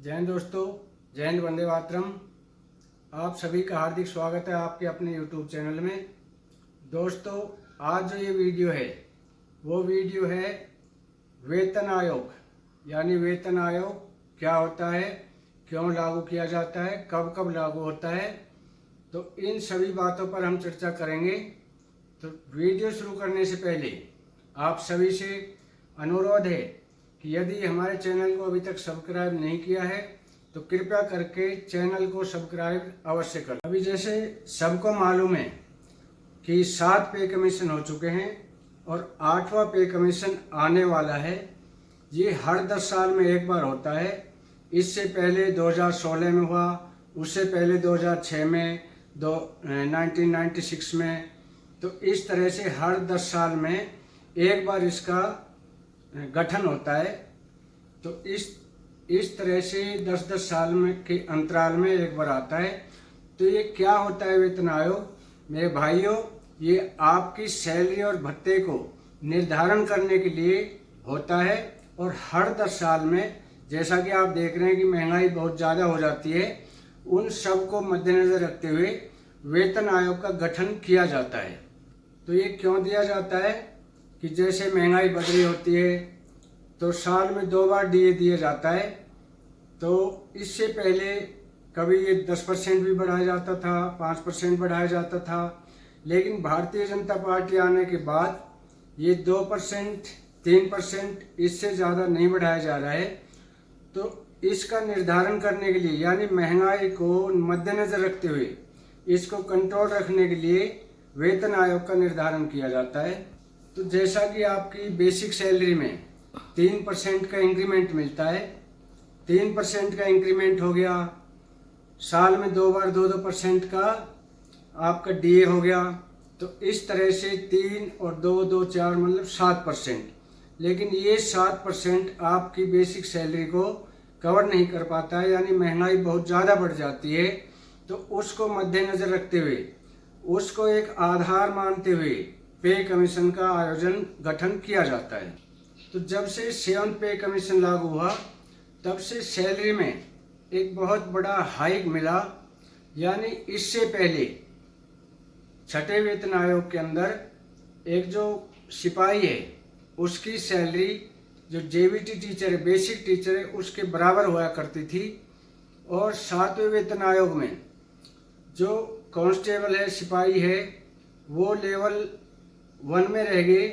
जय हिंद दोस्तों, जय हिंद, वंदे मातरम। आप सभी का हार्दिक स्वागत है आपके अपने YouTube चैनल में। दोस्तों, आज जो ये वीडियो है वो वीडियो है वेतन आयोग, यानी वेतन आयोग क्या होता है, क्यों लागू किया जाता है, कब कब लागू होता है, तो इन सभी बातों पर हम चर्चा करेंगे। तो वीडियो शुरू करने से पहले आप सभी से अनुरोध है कि यदि हमारे चैनल को अभी तक सब्सक्राइब नहीं किया है तो कृपया करके चैनल को सब्सक्राइब अवश्य करें। अभी जैसे सबको मालूम है कि 7 पे कमीशन हो चुके हैं और 8वां पे कमीशन आने वाला है। ये हर 10 साल में एक बार होता है। इससे पहले 2016 में हुआ, उससे पहले 2006 में, 1996 में। तो इस तरह से हर 10 साल में एक बार इसका गठन होता है। तो इस तरह से 10-10 साल में के अंतराल में एक बार आता है। तो ये क्या होता है वेतन आयोग मेरे भाइयों, ये आपकी सैलरी और भत्ते को निर्धारण करने के लिए होता है। और हर 10 साल में, जैसा कि आप देख रहे हैं कि महंगाई बहुत ज़्यादा हो जाती है, उन सब को मद्देनज़र रखते हुए वेतन आयोग का गठन किया जाता है। तो ये क्यों दिया जाता है कि जैसे महंगाई बढ़ रही होती है तो साल में 2 बार डीए दिया जाता है। तो इससे पहले कभी ये 10% भी बढ़ाया जाता था, 5% बढ़ाया जाता था, लेकिन भारतीय जनता पार्टी आने के बाद ये 2%, 3%, इससे ज़्यादा नहीं बढ़ाया जा रहा है। तो इसका निर्धारण करने के लिए, यानी महंगाई को मद्देनज़र रखते हुए इसको कंट्रोल रखने के लिए वेतन आयोग का निर्धारण किया जाता है। तो जैसा कि आपकी बेसिक सैलरी में 3% का इंक्रीमेंट मिलता है, 3% का इंक्रीमेंट हो गया, साल में 2 बार 2% का आपका डीए हो गया। तो इस तरह से 3 और 2, 2, 4 मतलब 7%। लेकिन ये 7% आपकी बेसिक सैलरी को कवर नहीं कर पाता है, यानी महंगाई बहुत ज़्यादा बढ़ जाती है। तो उसको मद्देनज़र रखते हुए, उसको एक आधार मानते हुए पे कमीशन का गठन किया जाता है। तो जब से 7 पे कमीशन लागू हुआ तब से सैलरी में एक बहुत बड़ा हाइक मिला। यानी इससे पहले 6ठे वेतन आयोग के अंदर एक जो सिपाही है उसकी सैलरी, जो जेबीटी टीचर है, बेसिक टीचर है, उसके बराबर हुआ करती थी। और 7वें वेतन आयोग में जो कांस्टेबल है, सिपाही है, वो लेवल 1 में रह गए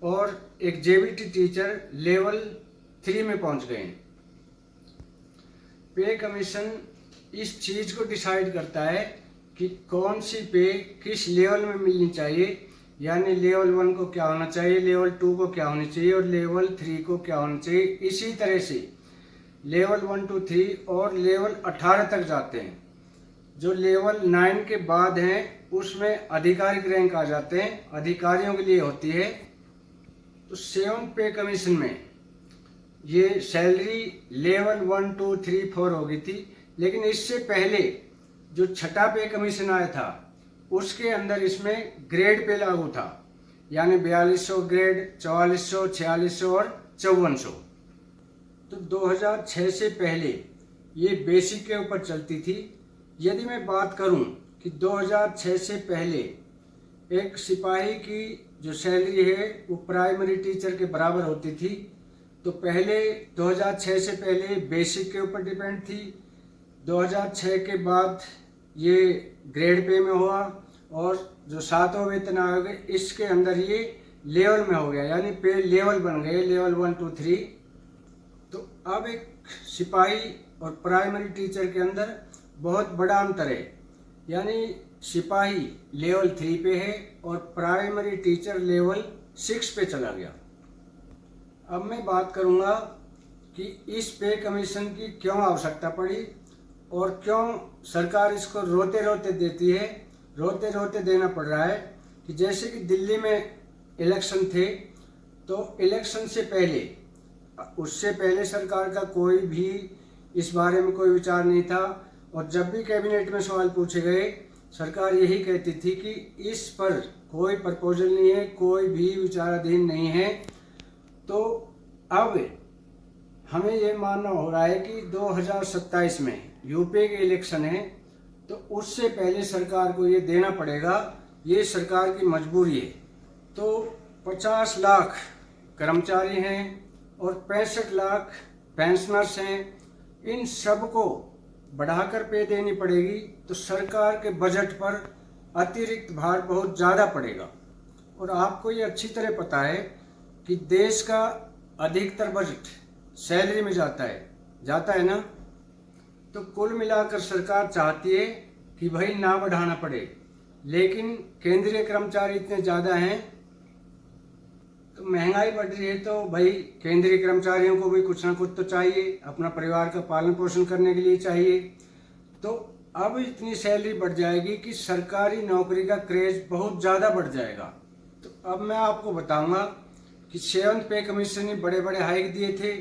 और एक जेबीटी टीचर लेवल 3 में पहुंच गए। पे कमीशन इस चीज़ को डिसाइड करता है कि कौन सी पे किस लेवल में मिलनी चाहिए, यानी लेवल 1 को क्या होना चाहिए, लेवल 2 को क्या होनी चाहिए और लेवल 3 को क्या होना चाहिए। इसी तरह से लेवल 1, 2, 3 और लेवल 18 तक जाते हैं। जो लेवल 9 के बाद हैं उसमें आधिकारिक रैंक आ जाते हैं, अधिकारियों के लिए होती है। तो 7 पे कमीशन में ये सैलरी लेवल 1, 2, 3, 4 हो गई थी। लेकिन इससे पहले जो 6ठा पे कमीशन आया था उसके अंदर इसमें ग्रेड पे लागू था, यानी 4200 ग्रेड, 4400, 4600 और 5400। तो 2006 से पहले ये बेसिक के ऊपर चलती थी। यदि मैं बात करूं कि 2006 से पहले एक सिपाही की जो सैलरी है वो प्राइमरी टीचर के बराबर होती थी। तो पहले 2006 से पहले बेसिक के ऊपर डिपेंड थी। 2006 के बाद ये ग्रेड पे में हुआ और जो 7वां वेतन आयोग है इसके अंदर ये लेवल में हो गया, यानी पे लेवल बन गए, लेवल 1, 2, 3। तो अब एक सिपाही और प्राइमरी टीचर के अंदर बहुत बड़ा अंतर है, यानी सिपाही लेवल 3 पे है और प्राइमरी टीचर लेवल 6 पे चला गया। अब मैं बात करूंगा कि इस पे कमीशन की क्यों आवश्यकता पड़ी और क्यों सरकार इसको रोते रोते देती है, रोते रोते देना पड़ रहा है। कि जैसे कि दिल्ली में इलेक्शन थे, तो इलेक्शन से पहले, उससे पहले सरकार का कोई भी इस बारे में कोई विचार नहीं था। और जब भी कैबिनेट में सवाल पूछे गए, सरकार यही कहती थी कि इस पर कोई प्रपोजल नहीं है, कोई भी विचाराधीन नहीं है। तो अब हमें ये मानना हो रहा है कि 2027 में यूपी के इलेक्शन है, तो उससे पहले सरकार को ये देना पड़ेगा, ये सरकार की मजबूरी है। तो 50 लाख कर्मचारी हैं और 65 लाख पेंशनर्स हैं, इन सब को बढ़ाकर पे देनी पड़ेगी, तो सरकार के बजट पर अतिरिक्त भार बहुत ज़्यादा पड़ेगा। और आपको ये अच्छी तरह पता है कि देश का अधिकतर बजट सैलरी में जाता है ना। तो कुल मिलाकर सरकार चाहती है कि भाई ना बढ़ाना पड़े, लेकिन केंद्रीय कर्मचारी इतने ज़्यादा हैं, तो महंगाई बढ़ रही है, तो भाई केंद्रीय कर्मचारियों को भी कुछ ना कुछ तो चाहिए, अपना परिवार का पालन पोषण करने के लिए चाहिए। तो अब इतनी सैलरी बढ़ जाएगी कि सरकारी नौकरी का क्रेज बहुत ज़्यादा बढ़ जाएगा। तो अब मैं आपको बताऊंगा कि 7th पे कमीशन ने बड़े बड़े हाइक दिए थे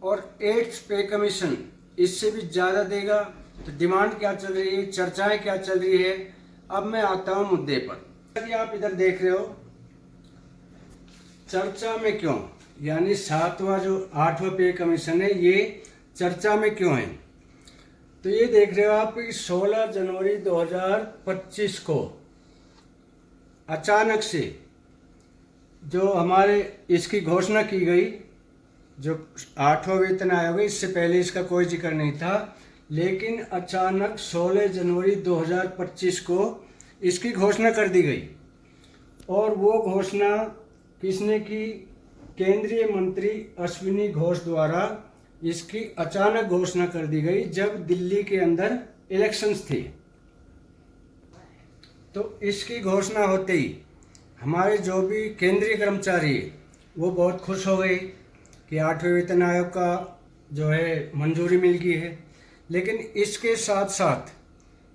और 8th पे कमीशन इससे भी ज़्यादा देगा। तो डिमांड क्या चल रही है, चर्चाएं क्या चल रही है, अब मैं आता हूं मुद्दे पर। कि आप इधर देख रहे हो चर्चा में क्यों, यानी 7वां जो 8वां पे कमीशन है ये चर्चा में क्यों है। तो ये देख रहे हो आप कि 16 जनवरी 2025 को अचानक से जो हमारे इसकी घोषणा की गई, जो 8वां वेतन आयोग है, इससे पहले इसका कोई जिक्र नहीं था, लेकिन अचानक 16 जनवरी 2025 को इसकी घोषणा कर दी गई। और वो घोषणा किसने की? केंद्रीय मंत्री अश्विनी घोष द्वारा इसकी अचानक घोषणा कर दी गई जब दिल्ली के अंदर इलेक्शंस थे। तो इसकी घोषणा होते ही हमारे जो भी केंद्रीय कर्मचारी वो बहुत खुश हो गए कि 8वें वेतन आयोग का जो है मंजूरी मिल गई है। लेकिन इसके साथ साथ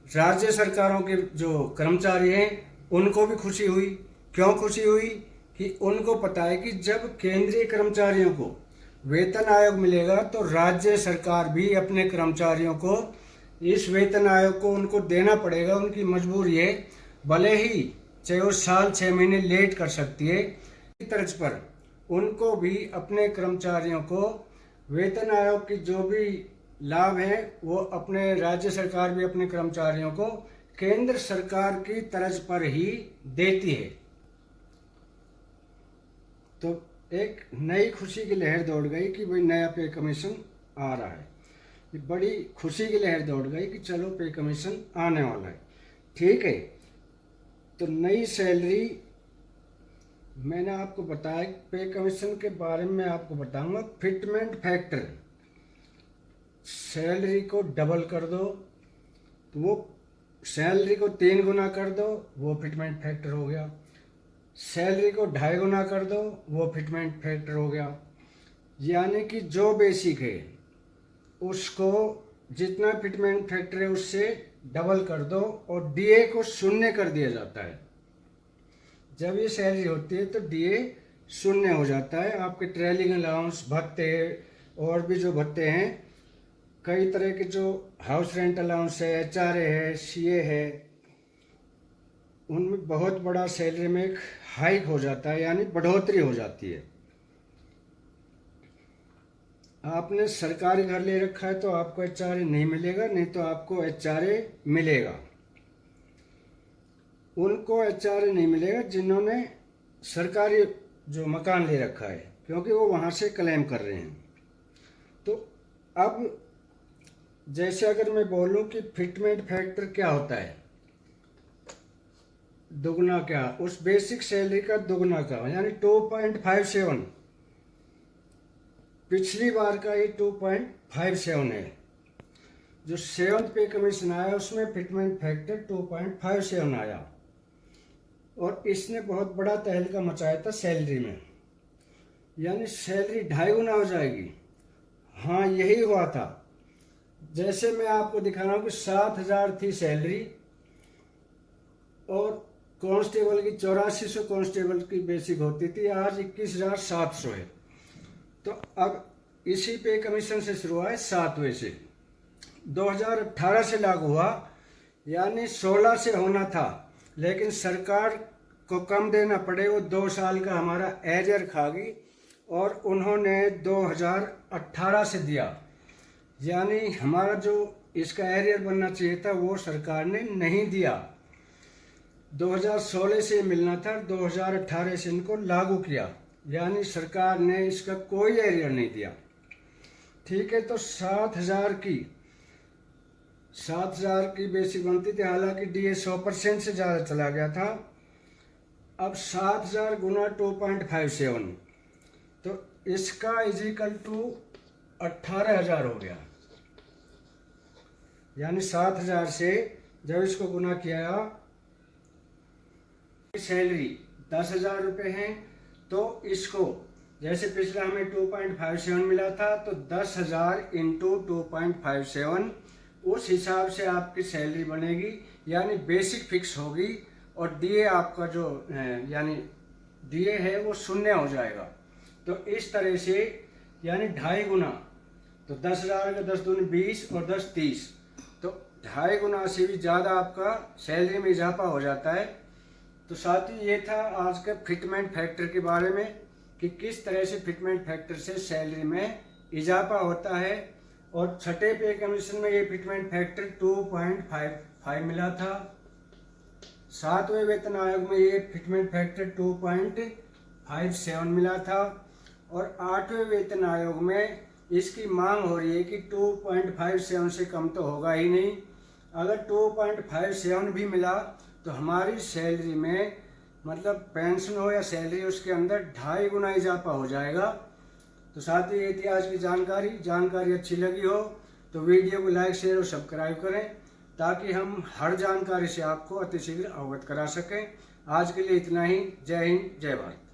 राज्य सरकारों के जो कर्मचारी हैं उनको भी खुशी हुई। क्यों खुशी हुई? कि उनको पता है कि जब केंद्रीय कर्मचारियों को वेतन आयोग मिलेगा तो राज्य सरकार भी अपने कर्मचारियों को इस वेतन आयोग को उनको देना पड़ेगा, उनकी मजबूरी है, भले ही चाहे वो साल 6 महीने लेट कर सकती है। इस तर्ज पर उनको भी अपने कर्मचारियों को वेतन आयोग की जो भी लाभ है वो अपने राज्य सरकार भी अपने कर्मचारियों को केंद्र सरकार की तर्ज पर ही देती है। तो एक नई खुशी की लहर दौड़ गई कि भाई नया पे कमीशन आ रहा है। बड़ी खुशी की लहर दौड़ गई कि चलो पे कमीशन आने वाला है। ठीक है, तो नई सैलरी मैंने आपको बताया। पे कमीशन के बारे में आपको बताऊंगा। फिटमेंट फैक्टर, सैलरी को डबल कर दो तो वो सैलरी को 3 गुना कर दो, वो फिटमेंट फैक्टर हो गया। सैलरी को 2.5 गुना कर दो, वो फिटमेंट फैक्टर हो गया। यानी कि जो बेसिक है उसको जितना फिटमेंट फैक्टर है उससे डबल कर दो और डीए को 0 कर दिया जाता है। जब ये सैलरी होती है तो डीए 0 हो जाता है। आपके ट्रेलिंग अलाउंस, भत्ते और भी जो भत्ते हैं, कई तरह के जो हाउस रेंट अलाउंस है, एचआरए है, सीए है, उनमें बहुत बड़ा सैलरी में एक हाइक हो जाता है, यानी बढ़ोतरी हो जाती है। आपने सरकारी घर ले रखा है तो आपको एचआरए नहीं मिलेगा, नहीं तो आपको एचआरए मिलेगा। उनको एचआरए नहीं मिलेगा जिन्होंने सरकारी जो मकान ले रखा है, क्योंकि वो वहाँ से क्लेम कर रहे हैं। तो अब जैसे अगर मैं बोलूँ कि फिटमेंट फैक्टर क्या होता है, दुगना क्या, उस बेसिक सैलरी का दुगना का, यानी 2.57। पिछली बार का ये 2.57 है। जो 7th पे कमीशन आया उसमें फिटमेंट फैक्टर 2.57 आया और इसने बहुत बड़ा तहलका मचाया था सैलरी में, यानी सैलरी 2.5 गुना हो जाएगी। हाँ, यही हुआ था। जैसे मैं आपको दिखा रहा हूँ कि 7,000 थी सैलरी और कांस्टेबल की 8400 कांस्टेबल की बेसिक होती थी, आज 21,700 है। तो अब इसी पे कमीशन से शुरू हुआ है 7वें से, 2018 से लागू हुआ, यानी 16 से होना था, लेकिन सरकार को कम देना पड़े, वो 2 साल का हमारा एरियर खा गई और उन्होंने 2018 से दिया, यानी हमारा जो इसका एरियर बनना चाहिए था वो सरकार ने नहीं दिया। 2016 से मिलना था, 2018 से इनको लागू किया, यानी सरकार ने इसका कोई एरियर नहीं दिया। ठीक है, तो 7,000 की बेसिक बनती थी, हालांकि DA 100% से ज़्यादा चला गया था। अब 7,000 गुना 2.57, तो इसका इजिकल टू 18,000 हो गया। यानी 7,000 से जब इसको गुना किया, सैलरी 10,000 रुपये है, तो इसको जैसे पिछला हमें 2.57 मिला था, तो 10,000 इंटू 2.57 उस हिसाब से आपकी सैलरी बनेगी, यानी बेसिक फिक्स होगी। और DA आपका जो यानी DA है वो शून्य हो जाएगा। तो इस तरह से यानी 2.5 गुना, तो 10,000 का 10 दूनी 20 और 10 30, तो 2.5 गुना से भी ज़्यादा आपका सैलरी में इजाफा हो जाता है। तो साथ ही ये था आज के फिटमेंट फैक्टर के बारे में कि किस तरह से फिटमेंट फैक्टर से सैलरी में इजाफा होता है। और छठे पे कमीशन में ये फिटमेंट फैक्टर 2.55 मिला था। 7वें वेतन आयोग में ये फिटमेंट फैक्टर 2.57 मिला था। और 8वें वेतन आयोग में इसकी मांग हो रही है कि 2.57 से कम तो होगा ही नहीं। अगर 2.57 भी मिला तो हमारी सैलरी में, मतलब पेंशन हो या सैलरी, उसके अंदर 2.5 गुना इजाफा हो जाएगा। तो साथ ही ये थी आज की जानकारी अच्छी लगी हो तो वीडियो को लाइक, शेयर और सब्सक्राइब करें, ताकि हम हर जानकारी से आपको अतिशीघ्र अवगत करा सकें। आज के लिए इतना ही। जय हिंद, जय भारत।